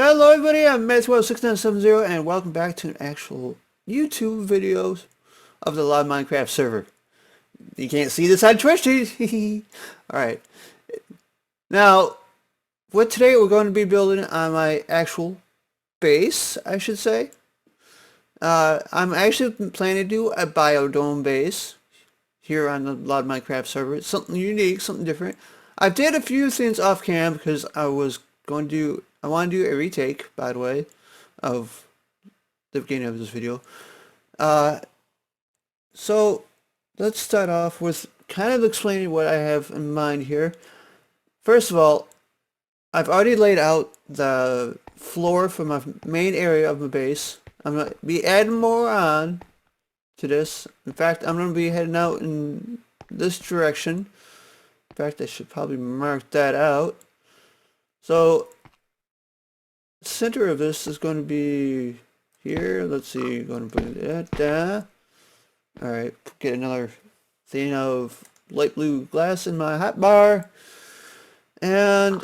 Hello everybody, I'm Maxwell6970 and welcome back to an actual YouTube video of the live Minecraft server. You can't see this on Twitch. Alright. Now, what today we're going to be building on my actual base, I should say. I'm actually planning to do a Biodome base here on the live Minecraft server. It's something unique, something different. I did a few things off cam because I want to do a retake, by the way, of the beginning of this video. So let's start off with kind of explaining what I have in mind here. First of all, I've already laid out the floor for my main area of my base. I'm going to be adding more on to this. In fact, I'm going to be heading out in this direction. In fact, I should probably mark that out. So the center of this is going to be here. Let's see, going to bring that down. Alright, get another thing of light blue glass in my hotbar. And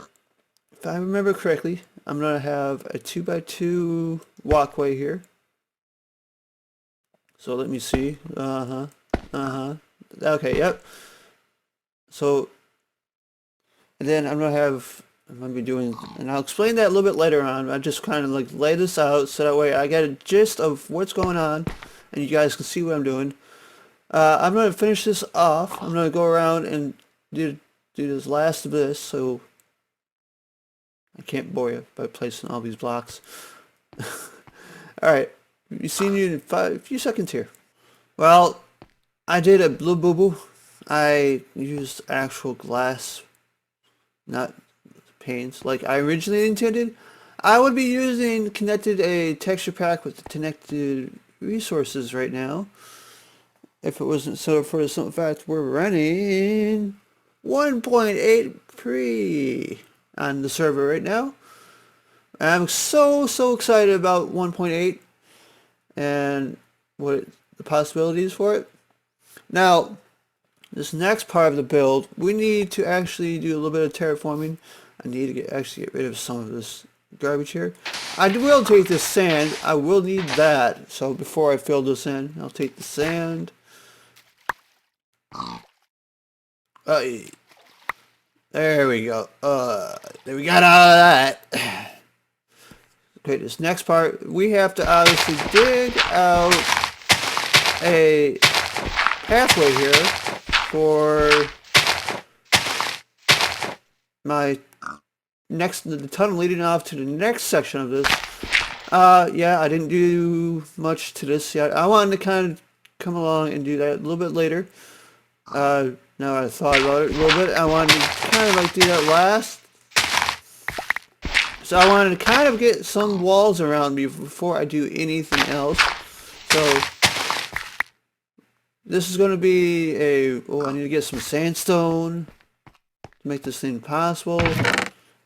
if I remember correctly, I'm going to have a 2x2 walkway here. So let me see. Okay, yep. So, and then I'm going to be doing, and I'll explain that a little bit later on. I just kind of like lay this out so that way I get a gist of what's going on and you guys can see what I'm doing. I'm going to finish this off. I'm going to go around and do this last of this so I can't bore you by placing all these blocks. Alright, be seeing you in a few seconds here. Well, I did a blue boo-boo. I used actual glass, not panes like I originally intended. I would be connected a texture pack with the connected resources right now. If it wasn't so for the simple fact we're running 1.8 pre on the server right now. I'm so excited about 1.8 and what the possibilities for it. Now, this next part of the build, we need to actually do a little bit of terraforming. I need to actually get rid of some of this garbage here. I will take the sand. I will need that. So before I fill this in, I'll take the sand. There we go. There we got all of that. Okay, this next part, we have to obviously dig out a pathway here for my the tunnel leading off to the next section of this. Yeah, I didn't do much to this yet. I wanted to kind of come along and do that a little bit later. Now I thought about it a little bit. I wanted to kind of like do that last. So I wanted to kind of get some walls around me before I do anything else. So this is going to be I need to get some sandstone to make this thing possible.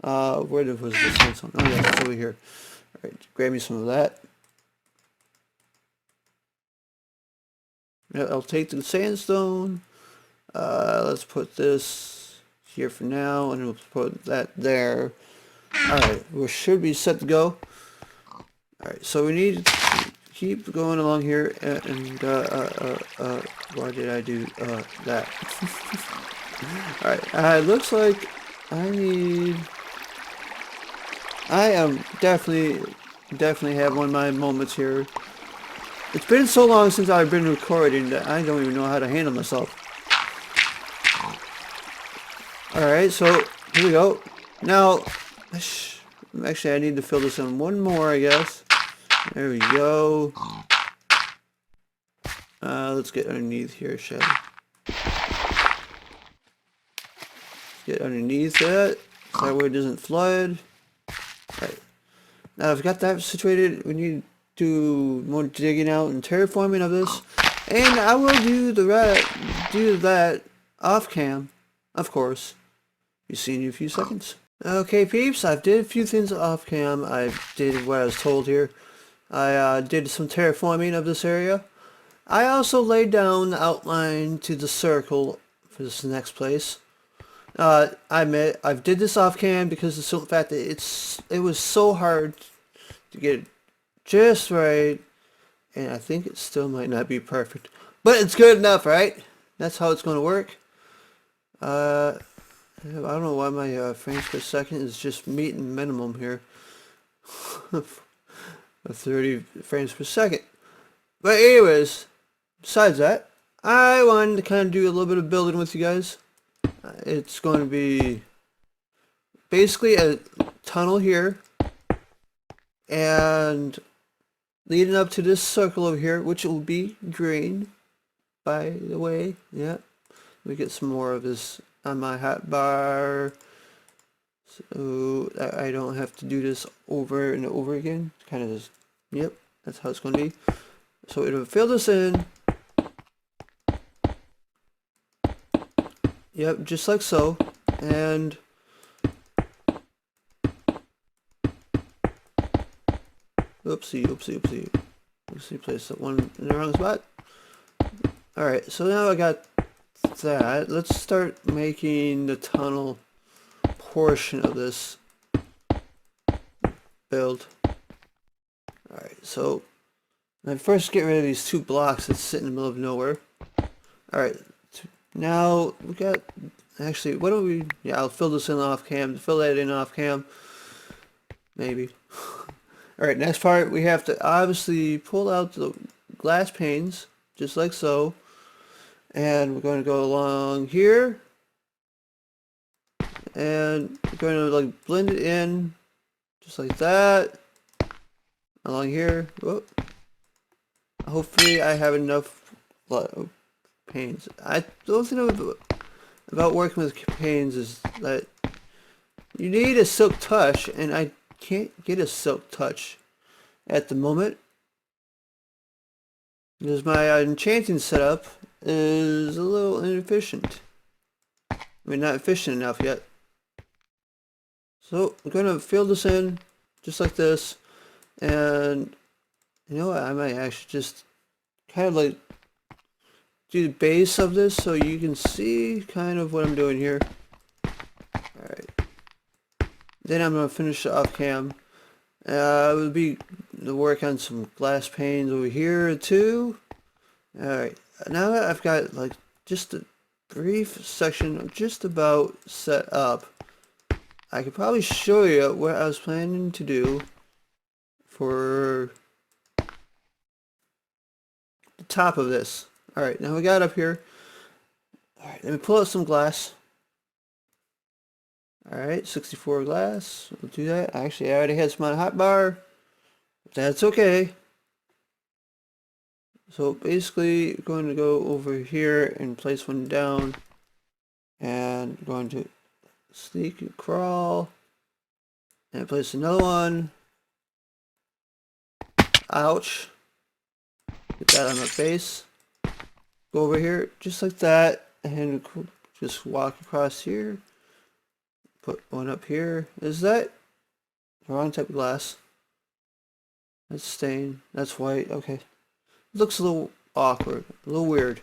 Where was the sandstone? Oh yeah, it's over here. Alright, grab me some of that. Yeah, I'll take the sandstone. Let's put this here for now, and we'll put that there. Alright, we should be set to go. Alright, so we need to keep going along here, and why did I do that? Alright, it looks like I am definitely have one of my moments here. It's been so long since I've been recording that I don't even know how to handle myself. Alright, so here we go. Now, actually I need to fill this in one more, I guess. There we go. Let's get underneath here, shall we? Get underneath that. That way it doesn't flood. Right. Now I've got that situated. We need to do more digging out and terraforming of this. And I will do that off cam, of course. Be seeing you in a few seconds. Okay peeps, I did a few things off cam. I did what I was told here. I did some terraforming of this area. I also laid down the outline to the circle for this next place. I admit I did this off cam because of the simple fact that it was so hard to get it just right, and I think it still might not be perfect, but it's good enough, right? That's how it's going to work. I don't know why my frames per second is just meeting minimum here. 30 frames per second. But anyways, besides that, I wanted to kind of do a little bit of building with you guys. It's going to be basically a tunnel here and leading up to this circle over here, which will be green, by the way. Yeah, let me get some more of this on my hotbar, so I don't have to do this over and over again. Kind of just, yep, that's how it's going to be. So it'll fill this in. Yep, just like so. And oopsie, oopsie, oopsie. Oopsie, place that one in the wrong spot. Alright, so now I got that. Let's start making the tunnel portion of this build. Alright, so I first get rid of these two blocks that sit in the middle of nowhere. Alright, now we got, actually, what do we, yeah, I'll fill this in off cam, fill that in off cam, maybe. Alright, next part, we have to obviously pull out the glass panes, just like so. And we're going to go along here. And we're going to like blend it in, just like that. Along here. Whoop. Hopefully I have enough panes. The only thing about working with panes is that you need a silk touch, and I can't get a silk touch at the moment because my enchanting setup is a little inefficient. I mean, not efficient enough yet. So I'm going to fill this in just like this, and you know what, I might actually just kind of like do the base of this so you can see kind of what I'm doing here. Alright. Then I'm going to finish off cam. It would be to work on some glass panes over here too. Alright. Now that I've got like just a brief section just about set up, I could probably show you what I was planning to do for the top of this. Alright, now we got up here. Alright, let me pull out some glass. Alright, 64 glass. We'll do that. Actually, I already had some on a hot bar. That's okay. So basically, we're going to go over here and place one down. And we're going to sneak and crawl. And place another one. Ouch. Get that on the face. Go over here, just like that. And just walk across here. Put one up here. Is that the wrong type of glass? That's stained. That's white. Okay. Looks a little awkward. A little weird.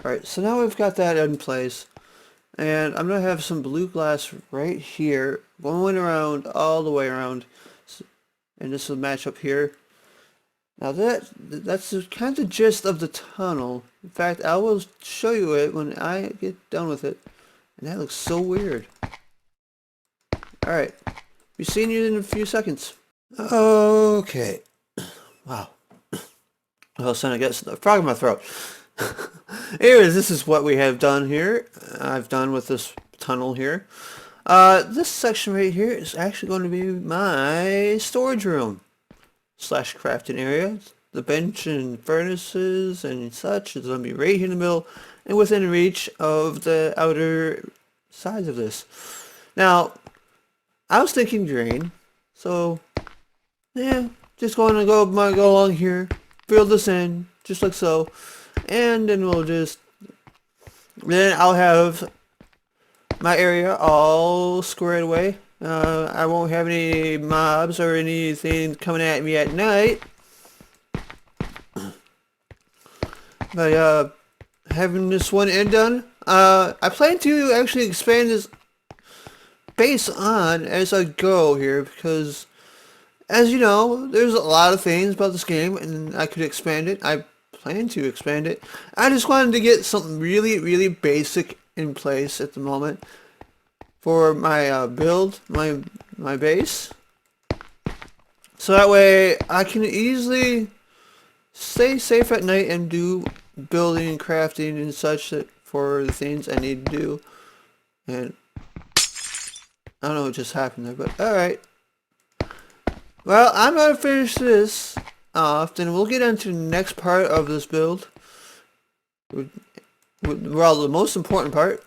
Alright, so now we've got that in place. And I'm going to have some blue glass right here. Going around, all the way around. And this will match up here. Now that's kind of the gist of the tunnel. In fact, I will show you it when I get done with it. And that looks so weird. Alright. Be seeing you in a few seconds. Okay. Wow. All of a sudden I got a frog in my throat. Anyways, this is what we have done here. I've done with this tunnel here. This section right here is actually going to be my storage room slash crafting area. The bench and furnaces and such is going to be right here in the middle and within reach of the outer sides of this. Now, I was thinking drain, so yeah, just going to go along here, fill this in just like so, and then then I'll have my area all squared away. I won't have any mobs or anything coming at me at night. But having this one end done, I plan to actually expand this base on as I go here, because as you know, there's a lot of things about this game, and I could expand it. I plan to expand it. I just wanted to get something really, really basic in place at the moment for my build, my base. So that way I can easily stay safe at night and do building, crafting, and such for the things I need to do. And I don't know what just happened there, but alright. Well, I'm going to finish this off, then we'll get into the next part of this build. Well, the most important part,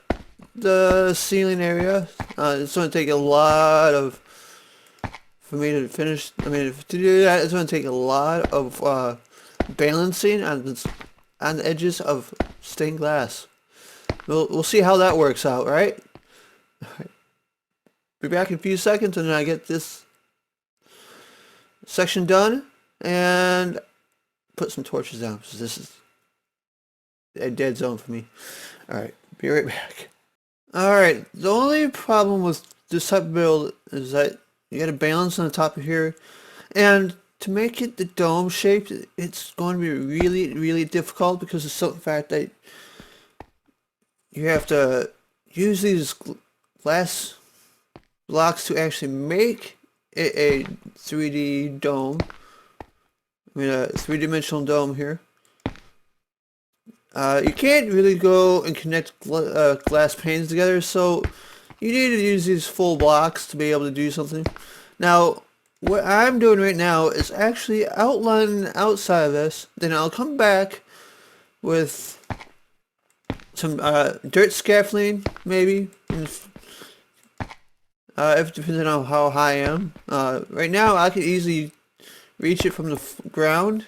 the ceiling area. It's going to take a lot of, for me to finish, to do that, it's going to take a lot of balancing on the edges of stained glass. We'll see how that works out, right? Alright. Be back in a few seconds and then I get this section done and put some torches down, because this is a dead zone for me. Alright, be right back. Alright, the only problem with this type of build is that you gotta balance on the top of here, and to make it the dome shaped, it's going to be really, really difficult because of the fact that you have to use these glass blocks to actually make it a 3D dome. A three-dimensional dome here. You can't really go and connect glass panes together, so you need to use these full blocks to be able to do something. Now, what I'm doing right now is actually outlining outside of this, then I'll come back with some dirt scaffolding, maybe, if depending on how high I am. Right now, I could easily reach it from the ground.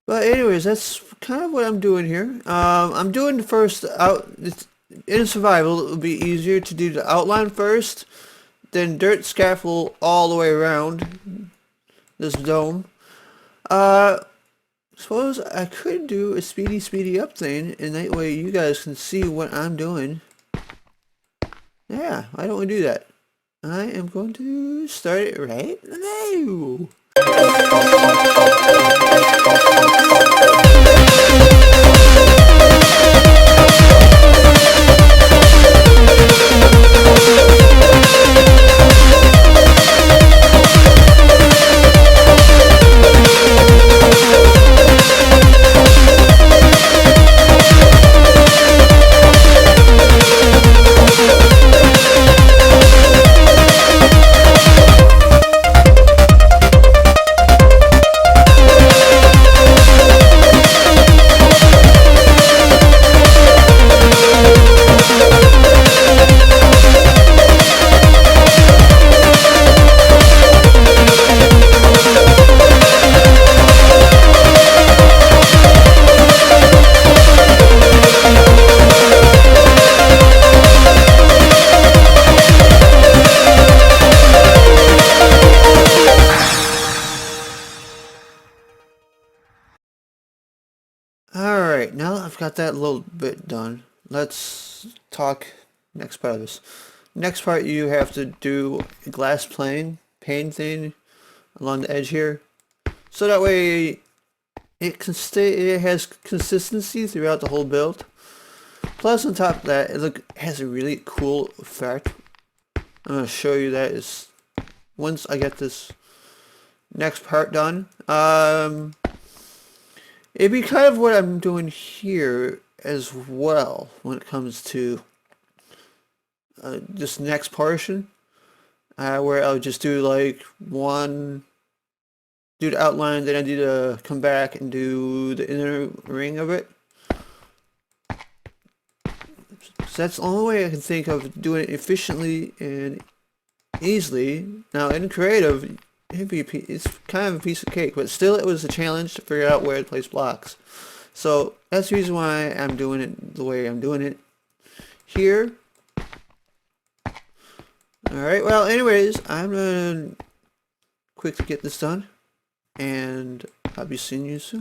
But anyways, that's kind of what I'm doing here. I'm doing the first out. In survival, it would be easier to do the outline first, then dirt scaffold all the way around this dome. Suppose I could do a speedy up thing, and that way you guys can see what I'm doing. Yeah, why don't we do that? I am going to start it right now. Alright, now that I've got that little bit done, let's talk next part of this. Next part, you have to do a glass pane thing along the edge here, so that way it has consistency throughout the whole build. Plus, on top of that, it has a really cool effect. I'm going to show you that once I get this next part done. It'd be kind of what I'm doing here as well when it comes to this next portion, where I'll just do like do the outline, then I need to come back and do the inner ring of it. So that's the only way I can think of doing it efficiently and easily. Now in creative, it's kind of a piece of cake, but still it was a challenge to figure out where to place blocks. So that's the reason why I'm doing it the way I'm doing it here. Alright, well anyways, I'm gonna quickly get this done, and I'll be seeing you soon.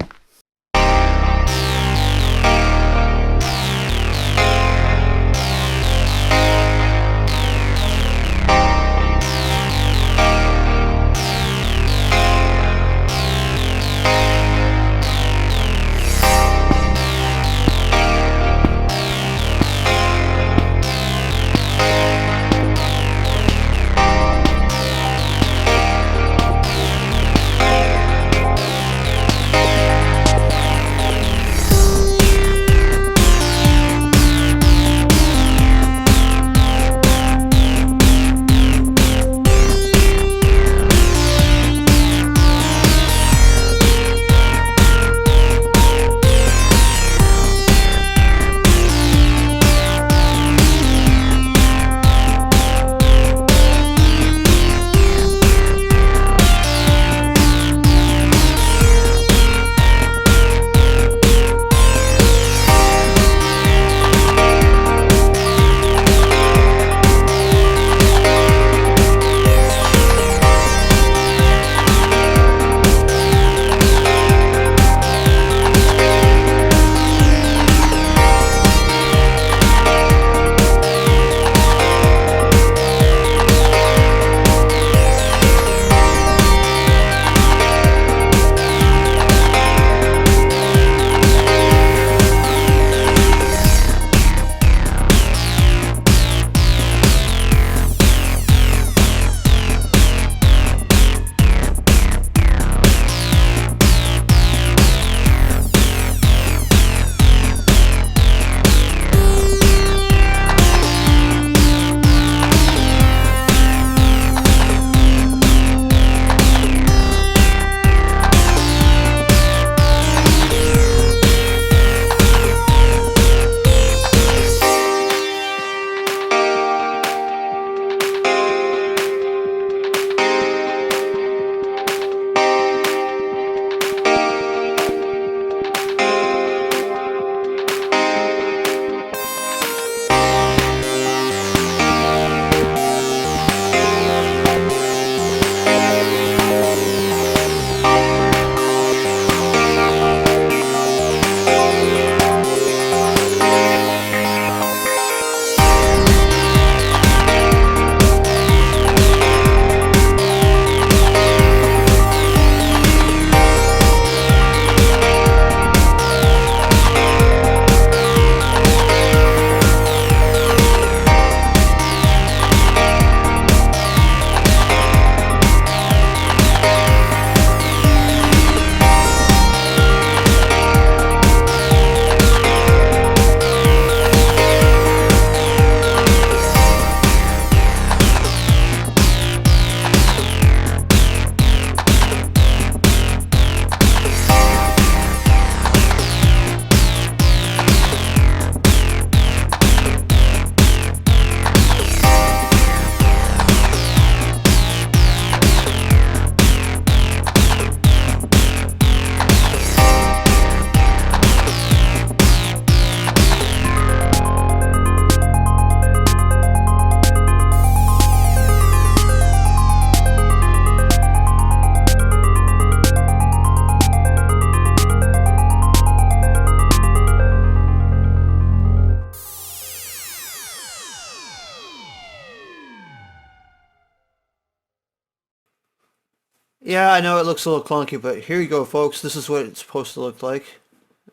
Yeah, I know it looks a little clunky, but here you go, folks. This is what it's supposed to look like.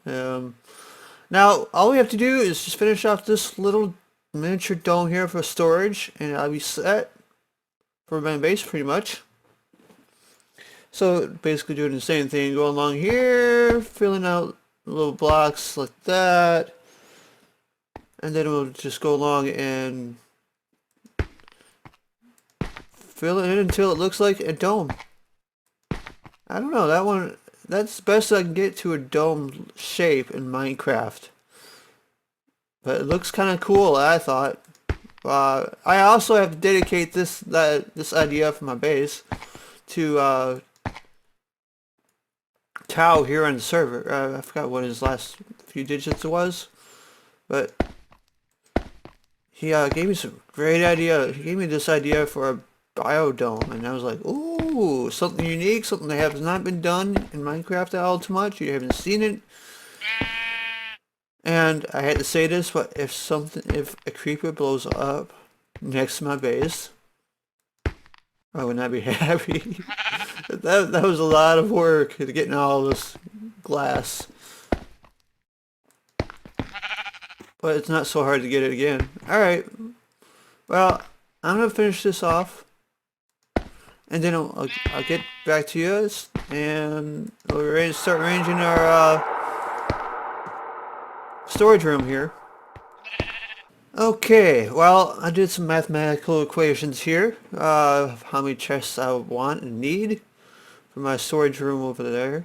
Um, Now, all we have to do is just finish off this little miniature dome here for storage, and I'll be set for my base pretty much. So basically doing the same thing, going along here, filling out little blocks like that, and then we'll just go along and fill it in until it looks like a dome. I don't know, that's the best I can get to a dome shape in Minecraft. But it looks kind of cool, I thought. I also have to dedicate this idea for my base to Tao here on the server. I forgot what his last few digits was, but he gave me some great idea. He gave me this idea for a biodome, and I was like, ooh, something unique, something that has not been done in Minecraft at all too much. You haven't seen it. And I had to say this, but if a creeper blows up next to my base, I would not be happy. That was a lot of work to getting all this glass. But it's not so hard to get it again. Alright. Well, I'm going to finish this off. And then I'll get back to you. And we're ready to start arranging our storage room here. Okay, well, I did some mathematical equations here. How many chests I would want and need for my storage room over there.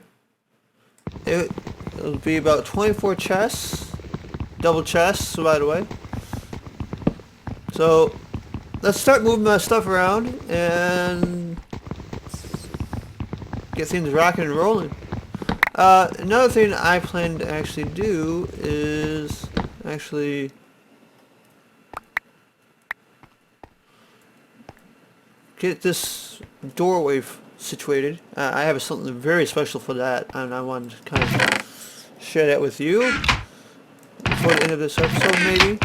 It'll be about 24 chests. Double chests, by the way. So, let's start moving my stuff around and get things rocking and rolling. Another thing I plan to actually do is actually get this doorway situated. I have something very special for that, and I wanted to kind of share that with you before the end of this episode, maybe.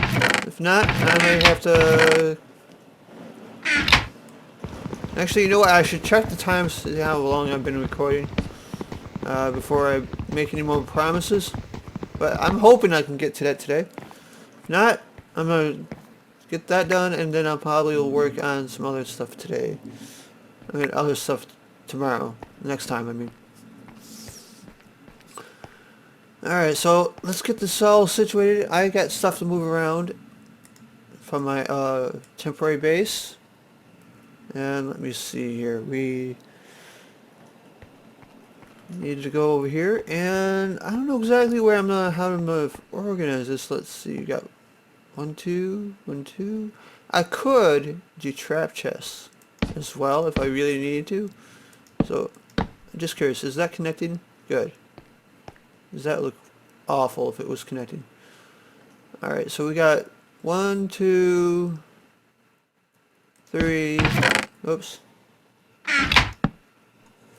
If not, I may have to... Actually, you know what? I should check the times to see how long I've been recording before I make any more promises. But I'm hoping I can get to that today. If not, I'm going to get that done, and then I probably will work on some other stuff today. I mean, other stuff tomorrow. Next time, I mean. Alright, so let's get this all situated. I got stuff to move around from my temporary base. And let me see here. We need to go over here, and I don't know exactly where how I'm gonna organize this. Let's see. You got 1, 2, 1, 2. I could do trap chests as well if I really needed to. So, I'm just curious. Is that connecting? Good. Does that look awful if it was connecting? Alright, so we got 1, 2, 3, oops,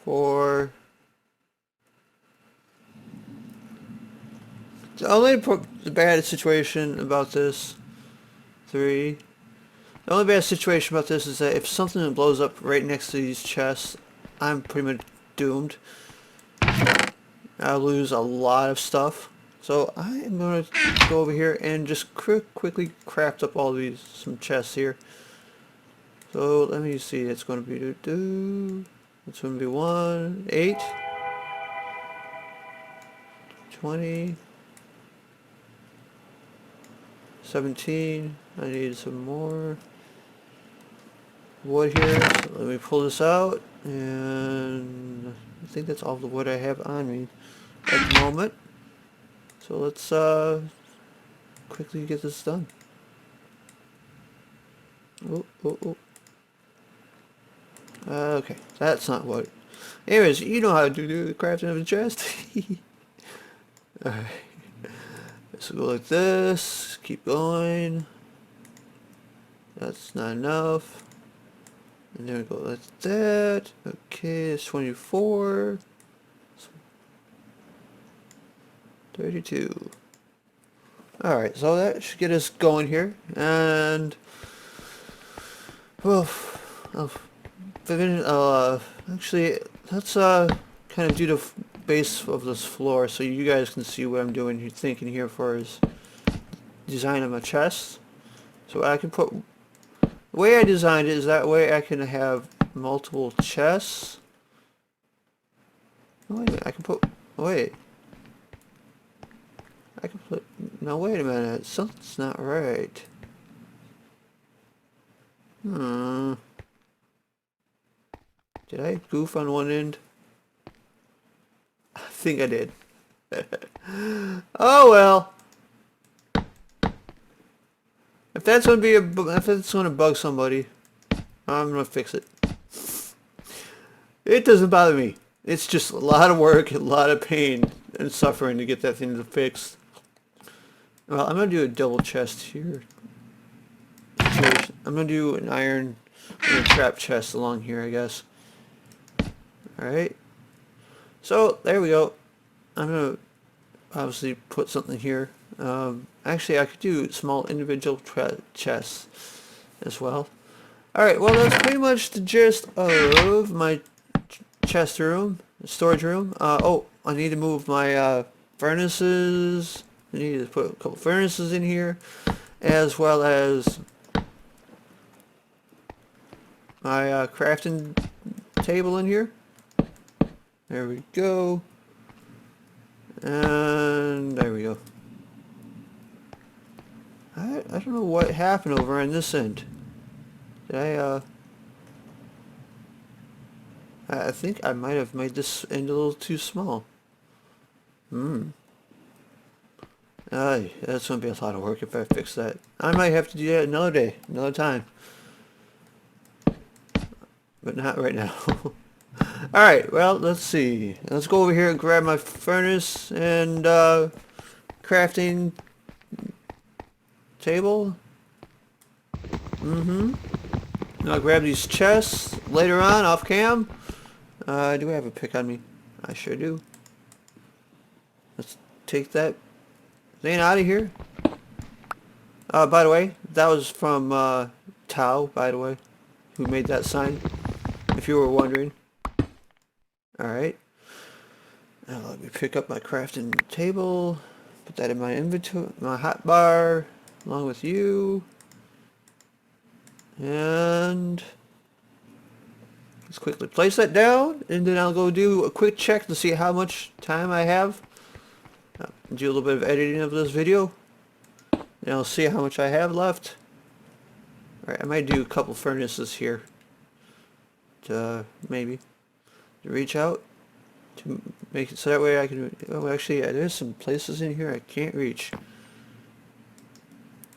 4. The only bad situation about this, 3. The only bad situation about this is that if something blows up right next to these chests, I'm pretty much doomed. I'll lose a lot of stuff. So I am going to go over here and just quickly craft up some chests here. So let me see, it's going to be it's going to be 1, 8, 20, 17. I need some more wood here. So let me pull this out, and I think that's all the wood I have on me at the moment. So let's quickly get this done. Oh, oh, oh. Okay, that's not what. Anyways, you know how to do the crafting of a chest. Alright. So go like this, keep going. That's not enough. And then we go like that. Okay, it's 24. 32. Alright, so that should get us going here. And well, actually let's kind of do the base of this floor so you guys can see what I'm doing here, thinking here for his design of my chest. So I can put, the way I designed it is that way I can have multiple chests. Oh, wait a minute, I can put, wait. I can put, no wait a minute, something's not right. Did I goof on one end? I think I did. Oh well. If that's gonna bug somebody, I'm gonna fix it. It doesn't bother me. It's just a lot of work, a lot of pain and suffering to get that thing to fix. Well, I'm gonna do a double chest here. I'm gonna do an iron trap chest along here, I guess. Alright. So, there we go. I'm gonna obviously put something here. Actually, I could do small individual chests as well. Alright, well that's pretty much the gist of my chest room, storage room. Oh, I need to move my furnaces. I need to put a couple furnaces in here, as well as my crafting table in here. There we go. And there we go. I don't know what happened over on this end. Did I think I might have made this end a little too small. That's gonna be a lot of work if I fix that. I might have to do that another day, another time. But not right now. Alright, well, let's see. Let's go over here and grab my furnace and crafting table. I'll grab these chests later on off cam. Do I have a pick on me? I sure do. Let's take that thing out of here. By the way, that was from Tao, by the way, who made that sign, if you were wondering. Alright. Now let me pick up my crafting table, put that in my inventory, my hotbar, along with you. And let's quickly place that down, and then I'll go do a quick check to see how much time I have. Do a little bit of editing of this video, and I'll see how much I have left. Alright, I might do a couple furnaces here to maybe to reach out to make it so that way I can. Oh, actually, there's some places in here I can't reach.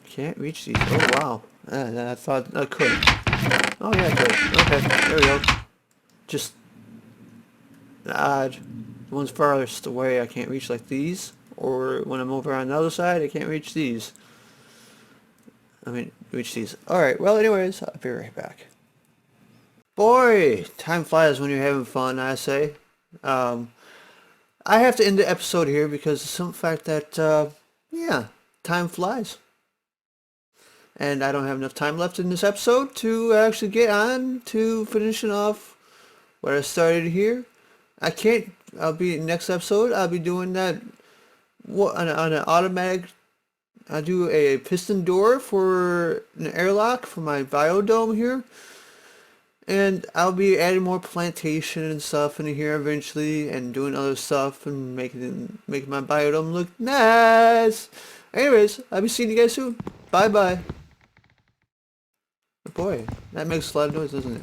Can't reach these. Oh wow, I thought I could. Oh yeah, I could. Okay, there we go. Just odd. The ones farthest away I can't reach, like these, or when I'm over on the other side I can't reach these. I mean, reach these. Alright, well anyways, I'll be right back. Boy, time flies when you're having fun, I say. I have to end the episode here because of some fact that, yeah, time flies. And I don't have enough time left in this episode to actually get on to finishing off what I started here. I can't, next episode, I'll be doing that on an automatic. I'll do a piston door for an airlock for my biodome here. And I'll be adding more plantation and stuff in here eventually, and doing other stuff and making my biodome look nice. Anyways, I'll be seeing you guys soon. Bye bye. Boy, that makes a lot of noise, doesn't it?